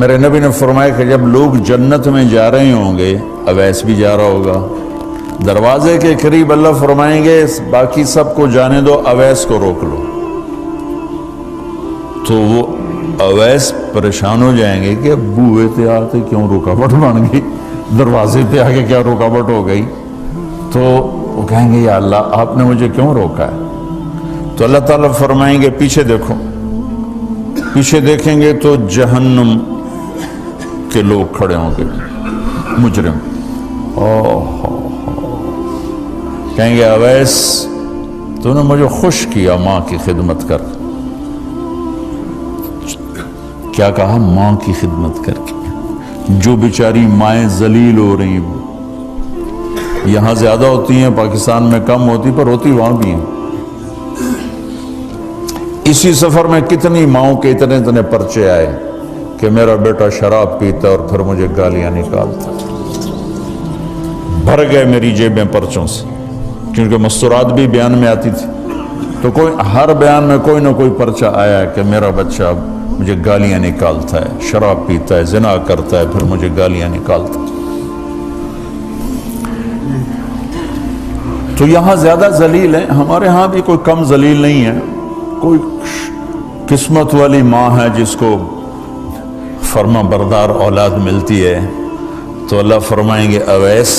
میرے نبی نے فرمایا کہ جب لوگ جنت میں جا رہے ہوں گے، اویس بھی جا رہا ہوگا، دروازے کے قریب اللہ فرمائیں گے باقی سب کو جانے دو، اویس کو روک لو۔ تو وہ اویس پریشان ہو جائیں گے کہ بوئے تے آتے کیوں رکاوٹ بن گئی، دروازے پہ آگے کیا رکاوٹ ہو گئی؟ تو وہ کہیں گے یا اللہ آپ نے مجھے کیوں روکا ہے؟ تو اللہ تعالیٰ فرمائیں گے پیچھے دیکھو، پیچھے دیکھیں گے تو جہنم کے لوگ کھڑے ہوں گے، مجرم۔ کہیں گے اویس تو نے مجھے خوش کیا ماں کی خدمت کر۔ کیا کہا؟ ماں کی خدمت کر کے۔ جو بیچاری مائیں ذلیل ہو رہی ہیں، یہاں زیادہ ہوتی ہیں، پاکستان میں کم ہوتی، پر ہوتی وہاں بھی ہیں۔ اسی سفر میں کتنی ماؤں کے اتنے پرچے آئے کہ میرا بیٹا شراب پیتا اور پھر مجھے گالیاں نکالتا۔ بھر گئے میری جیبیں پرچوں سے، کیونکہ مستورات بھی بیان میں آتی تھی، تو ہر بیان میں کوئی نہ کوئی پرچہ آیا کہ میرا بچہ مجھے گالیاں نکالتا ہے، شراب پیتا ہے، زنا کرتا ہے، پھر مجھے گالیاں نکالتا ہے۔ تو یہاں زیادہ ذلیل ہیں، ہمارے ہاں بھی کوئی کم ذلیل نہیں ہے۔ کوئی قسمت والی ماں ہے جس کو فرما بردار اولاد ملتی ہے، تو اللہ فرمائیں گے اویس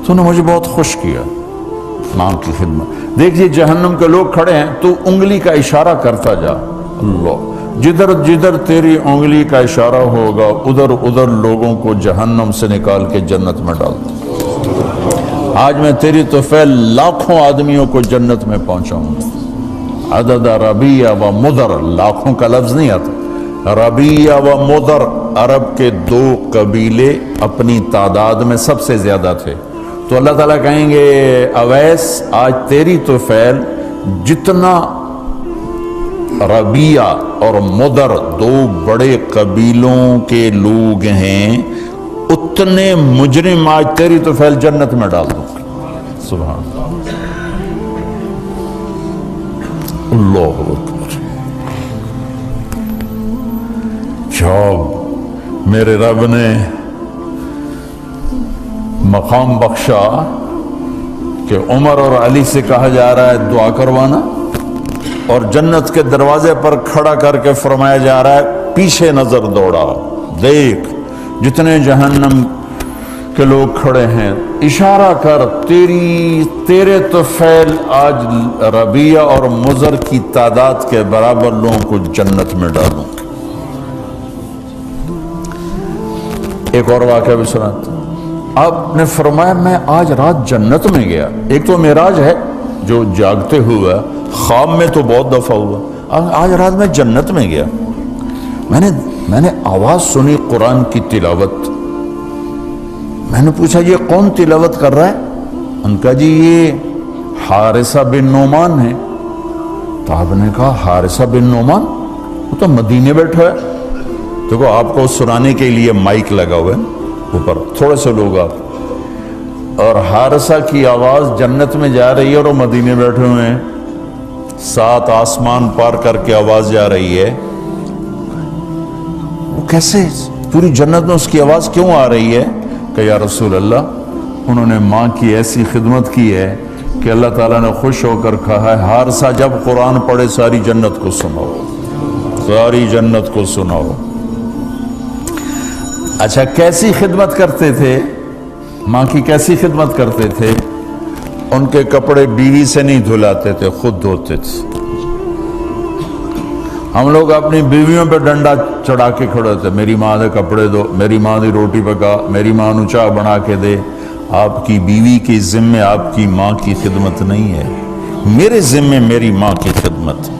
تو نے مجھے بہت خوش کیا ماں کی خدمت۔ دیکھیے جہنم کے لوگ کھڑے ہیں، تو انگلی کا اشارہ کرتا جا، اللہ جدھر جدھر تیری انگلی کا اشارہ ہوگا ادھر ادھر لوگوں کو جہنم سے نکال کے جنت میں ڈال دو۔ آج میں تیری توفیل لاکھوں آدمیوں کو جنت میں پہنچاؤں گا۔ عدد ربیہ و مدر، لاکھوں کا لفظ نہیں آتا، ربیہ و مدر عرب کے دو قبیلے اپنی تعداد میں سب سے زیادہ تھے۔ تو اللہ تعالیٰ کہیں گے اویس آج تیری توفیل جتنا ربیہ اور مدر دو بڑے قبیلوں کے لوگ ہیں، اتنے مجرم آج تیری توفیل جنت میں ڈال دوں گا۔ سبحان اللہ اکبر۔ جب میرے رب نے مقام بخشا کہ عمر اور علی سے کہا جا رہا ہے دعا کروانا، اور جنت کے دروازے پر کھڑا کر کے فرمایا جا رہا ہے پیچھے نظر دوڑا، دیکھ جتنے جہنم کے لوگ کھڑے ہیں، اشارہ کر تیرے طفیل آج ربیہ اور مضر کی تعداد کے برابر لوگوں کو جنت میں ڈالوں۔ ایک اور واقعہ بھی سناتا ہوں۔ آپ نے فرمایا میں آج رات جنت میں گیا۔ ایک تو معراج ہے جو جاگتے ہوئے، خواب میں تو بہت دفعہ ہوا، آج رات میں جنت میں گیا، میں نے آواز سنی قرآن کی تلاوت۔ میں نے پوچھا یہ کون تلاوت کر رہا ہے؟ ان کا جی یہ حارثہ بن نعمان ہے۔ تو آپ نے کہا حارثہ بن نعمان؟ وہ تو مدینے بیٹھا ہے۔ دیکھو آپ کو سنانے کے لیے مائک لگا ہوا ہے اوپر، تھوڑے سے لوگ آپ، اور حارثہ کی آواز جنت میں جا رہی ہے اور وہ مدینے بیٹھے ہوئے ہیں، 7 آسمان پار کر کے آواز جا رہی ہے۔ وہ کیسے پوری جنت میں اس کی آواز کیوں آ رہی ہے؟ کہ یا رسول اللہ انہوں نے ماں کی ایسی خدمت کی ہے کہ اللہ تعالیٰ نے خوش ہو کر کہا ہے حارثہ جب قرآن پڑھے ساری جنت کو سناؤ، ساری جنت کو سناؤ۔ اچھا کیسی خدمت کرتے تھے؟ ماں کی کیسی خدمت کرتے تھے؟ ان کے کپڑے بیوی سے نہیں دھلاتے تھے، خود دھوتے تھے۔ ہم لوگ اپنی بیویوں پہ ڈنڈا چڑھا کے کھڑے ہوتے، میری ماں دے کپڑے دو، میری ماں دی روٹی پکا، میری ماں نو چاہ بنا کے دے۔ آپ کی بیوی کے ذمے آپ کی ماں کی خدمت نہیں ہے، میرے ذمے میری ماں کی خدمت،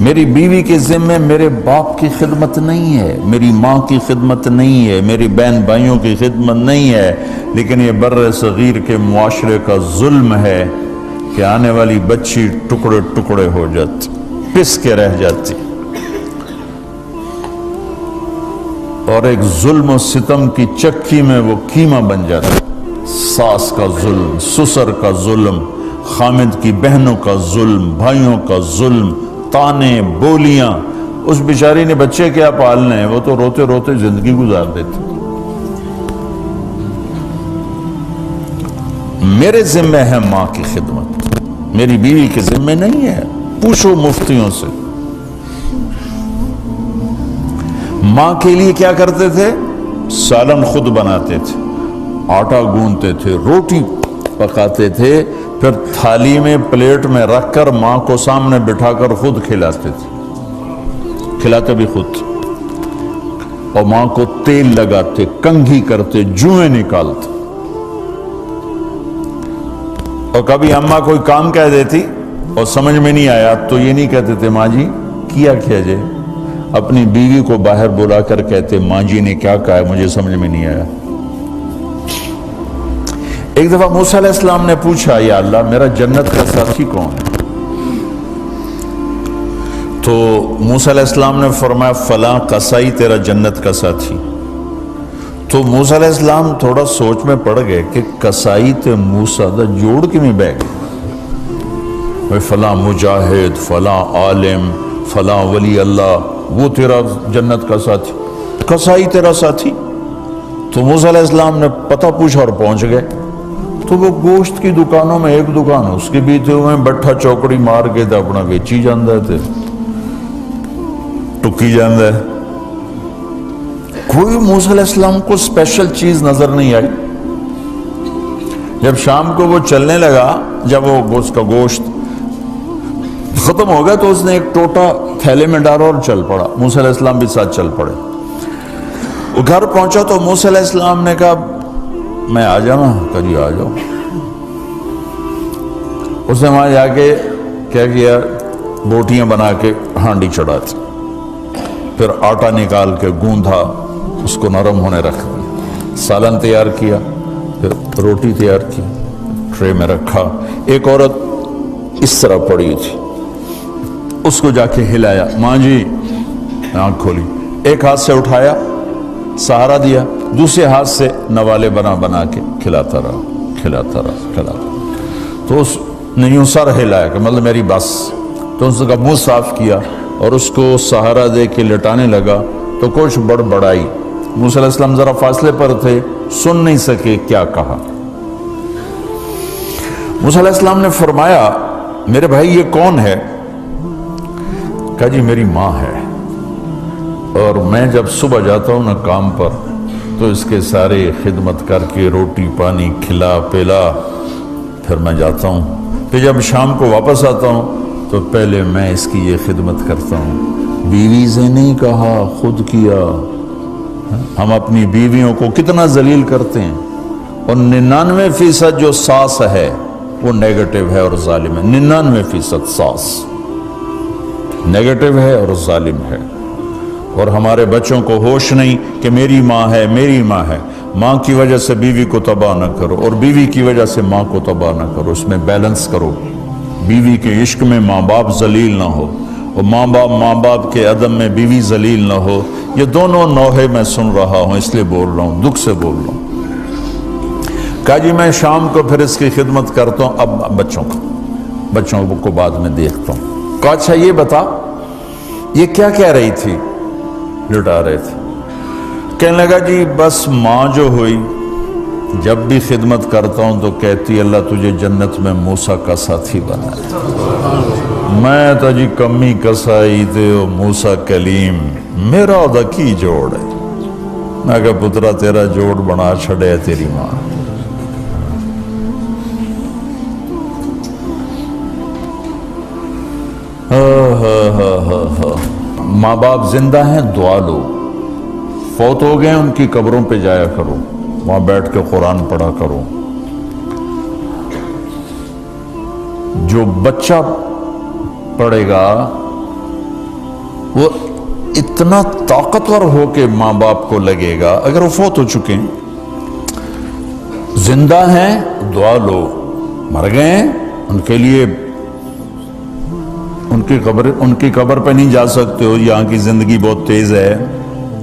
میری بیوی کے ذمے میرے باپ کی خدمت نہیں ہے، میری ماں کی خدمت نہیں ہے، میری بہن بھائیوں کی خدمت نہیں ہے۔ لیکن یہ بر صغیر کے معاشرے کا ظلم ہے کہ آنے والی بچی ٹکڑے ٹکڑے ہو جاتی، پس کے رہ جاتی، اور ایک ظلم و ستم کی چکی میں وہ قیمہ بن جاتا۔ ساس کا ظلم، سسر کا ظلم، خامد کی بہنوں کا ظلم، بھائیوں کا ظلم، تانے بولیاں، اس بیچاری نے بچے کیا پالنے ہیں، وہ تو روتے روتے زندگی گزار دیتی۔ میرے ذمہ ہے ماں کی خدمت، میری بیوی کے ذمہ نہیں ہے۔ پوچھو مفتیوں سے، ماں کے لیے کیا کرتے تھے؟ سالن خود بناتے تھے، آٹا گوندتے تھے، روٹی پکاتے تھے، پھر تھالی میں پلیٹ میں رکھ کر ماں کو سامنے بٹھا کر خود کھلاتے تھے، کھلاتے بھی خود، اور ماں کو تیل لگاتے، کنگھی کرتے، جوئیں نکالتے۔ اور کبھی اماں کوئی کام کہہ دیتی اور سمجھ میں نہیں آیا تو یہ نہیں کہتے تھے ماں جی کیا جے، اپنی بیوی کو باہر بلا کر کہتے ماں جی نے کیا کہا ہے مجھے سمجھ میں نہیں آیا۔ ایک دفعہ موسیٰ علیہ السلام نے پوچھا یا اللہ میرا جنت کا ساتھی کون ہے؟ تو موسیٰ علیہ السلام نے فرمایا فلاں قصائی تیرا جنت کا ساتھی۔ تو موسیٰ علیہ السلام تھوڑا سوچ میں پڑ گئے کہ قصائی تے موسیٰ دا جوڑ کی میں بہ گئے، فلاں مجاہد، فلاں عالم، فلاں ولی اللہ، وہ تیرا جنت کا ساتھی، قصائی تیرا ساتھی۔ تو موسیٰ علیہ السلام نے پتہ پوچھا اور پہنچ گئے۔ تو وہ گوشت کی دکانوں میں ایک دکان اس کے بھی تھے، وہ بٹھا چوکڑی مار کے تھے اپنا بیچی جاندہ تھے، ٹکی جاندہ ہے۔ کوئی موسیٰ علیہ السلام کو اسپیشل چیز نظر نہیں آئی۔ جب شام کو وہ چلنے لگا، جب وہ اس کا گوشت ختم ہو گیا تو اس نے ایک ٹوٹا تھیلے میں ڈالا اور چل پڑا، موسیٰ علیہ السلام بھی ساتھ چل پڑے۔ وہ گھر پہنچا تو موسیٰ علیہ السلام نے کہا میں آ جاؤں؟ کہا جی آ جاؤ۔ اس نے وہاں جا کے کیا کیا، بوٹیاں بنا کے ہانڈی چڑھا تھی، پھر آٹا نکال کے گوندھا، اس کو نرم ہونے رکھ دیا، سالن تیار کیا، پھر روٹی تیار کی، ٹرے میں رکھا۔ ایک عورت اس طرح پڑی تھی، اس کو جا کے ہلایا، ماں جی، آنکھ کھولی، ایک ہاتھ سے اٹھایا، سہارا دیا، دوسرے ہاتھ سے نوالے بنا بنا کے کھلاتا رہا، کھلاتا رہا، کھلاتا رہا۔ تو اس نے یوں سر ہلایا کہ مطلب میری بس۔ تو اس کا منہ صاف کیا اور اس کو سہارا دے کے لٹانے لگا تو کچھ بڑبڑائی۔ موسیٰ علیہ السلام ذرا فاصلے پر تھے، سن نہیں سکے کیا کہا۔ موسیٰ علیہ السلام نے فرمایا میرے بھائی یہ کون ہے؟ کہا جی میری ماں ہے، اور میں جب صبح جاتا ہوں نا کام پر تو اس کے سارے خدمت کر کے روٹی پانی کھلا پلا پھر میں جاتا ہوں، پھر جب شام کو واپس آتا ہوں تو پہلے میں اس کی یہ خدمت کرتا ہوں۔ بیوی سے نہیں کہا، خود کیا۔ ہم اپنی بیویوں کو کتنا ذلیل کرتے ہیں، اور 99% جو ساس ہے وہ نیگیٹو ہے اور ظالم ہے۔ 99% ساس نیگیٹو ہے اور ظالم ہے، اور ہمارے بچوں کو ہوش نہیں کہ میری ماں ہے، میری ماں ہے۔ ماں کی وجہ سے بیوی کو تباہ نہ کرو، اور بیوی کی وجہ سے ماں کو تباہ نہ کرو، اس میں بیلنس کرو۔ بیوی کے عشق میں ماں باپ ذلیل نہ ہو، اور ماں باپ کے عدم میں بیوی ذلیل نہ ہو۔ یہ دونوں نوحے میں سن رہا ہوں، اس لیے بول رہا ہوں، دکھ سے بول رہا ہوں۔ کہا جی میں شام کو پھر اس کی خدمت کرتا ہوں، اب بچوں کو بعد میں دیکھتا ہوں۔ کہا اچھا یہ بتا یہ کیا کہہ رہی تھی؟ لٹا رہے تھے۔ کہنے لگا جی بس ماں جو ہوئی جب بھی خدمت کرتا ہوں تو کہتی اللہ تجھے جنت میں موسیٰ کا ساتھی بنا۔ میں تو جی کمی کسائی تے موسیٰ کلیم، میرا دا کی جوڑ ہے۔ میں کہا پترا تیرا جوڑ بنا چھڑے تیری ماں۔ ماں باپ زندہ ہیں دعا لو، فوت ہو گئے ان کی قبروں پہ جایا کرو، وہاں بیٹھ کے قرآن پڑھا کرو۔ جو بچہ پڑھے گا وہ اتنا طاقتور ہو کے ماں باپ کو لگے گا، اگر وہ فوت ہو چکے ہیں، زندہ ہیں دعا لو، مر گئے ہیں ان کے لیے ان کی قبر پہ نہیں جا سکتے ہو، یہاں کی زندگی بہت تیز ہے،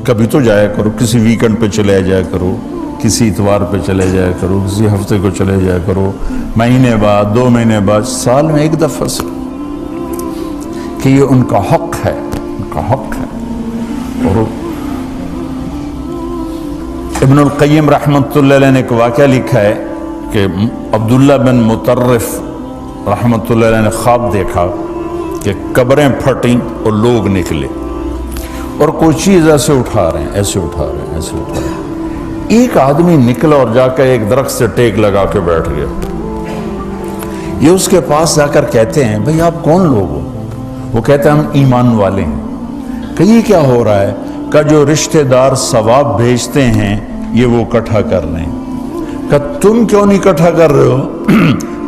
کبھی تو جایا کرو، کسی ویکنڈ پہ چلے جایا کرو، کسی اتوار پہ چلے جایا کرو، کسی ہفتے کو چلے جایا کرو، مہینے بعد، 2 مہینے بعد، سال میں 1 دفعہ سے، کہ یہ ان کا حق ہے، ان کا حق ہے۔ اور ابن القیم رحمۃ اللہ علیہ نے ایک واقعہ لکھا ہے کہ عبداللہ بن مطرف رحمۃ اللہ علیہ نے خواب دیکھا کہ قبریں پھٹیں اور لوگ نکلے اور کوئی چیز ایسے اٹھا رہے ہیں، ایسے اٹھا رہے ہیں، ایسے اٹھا رہے ہیں۔ ایک آدمی نکلا اور جا کر ایک درخت سے ٹیک لگا کے بیٹھ گیا۔ یہ اس کے پاس جا کر کہتے ہیں بھئی آپ کون لوگ ہو؟ وہ کہتے ہیں ہم ایمان والے ہیں۔ کہ یہ کیا ہو رہا ہے؟ کہ جو رشتہ دار ثواب بھیجتے ہیں یہ وہ اکٹھا کر رہے ہیں۔ کہ تم کیوں نہیں اکٹھا کر رہے ہو؟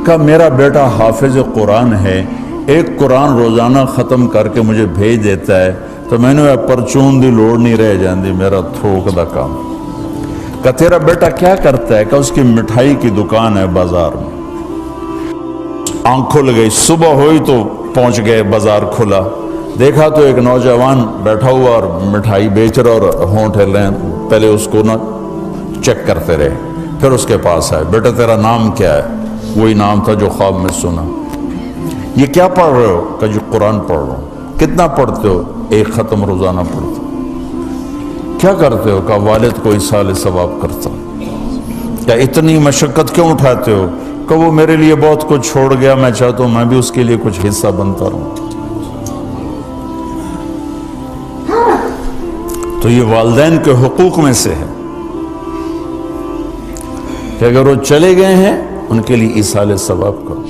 کہ میرا بیٹا حافظ قرآن ہے، ایک قرآن روزانہ ختم کر کے مجھے بھیج دیتا ہے، تو میں نے پرچون دی لوڑ نہیں رہ جاندی، میرا تھوک دا کام۔ کہ تیرا بیٹا کیا کرتا ہے؟ کہ اس کی مٹھائی کی دکان ہے بازار میں۔ آنکھ کھل گئی، صبح ہوئی تو پہنچ گئے، بازار کھلا، دیکھا تو ایک نوجوان بیٹھا ہوا اور مٹھائی بیچ رہا اور ہونٹ ہل رہے ہیں۔ پہلے اس کو نہ چیک کرتے رہے، پھر اس کے پاس آئے، بیٹا تیرا نام کیا ہے؟ وہی نام تھا جو خواب میں سنا۔ یہ کیا پڑھ رہے ہو؟ کہ جو قرآن پڑھ رہا ہوں۔ کتنا پڑھتے ہو؟ ایک ختم روزانہ پڑھتے ہو۔ کیا کرتے ہو؟ کہ والد کو ایصال ثواب کرتا ہوں۔ کیا اتنی مشقت کیوں اٹھاتے ہو؟ کہ وہ میرے لیے بہت کچھ چھوڑ گیا، میں چاہتا ہوں میں بھی اس کے لیے کچھ حصہ بنتا رہوں۔ تو یہ والدین کے حقوق میں سے ہے کہ اگر وہ چلے گئے ہیں ان کے لیے ایصال ثواب کرو۔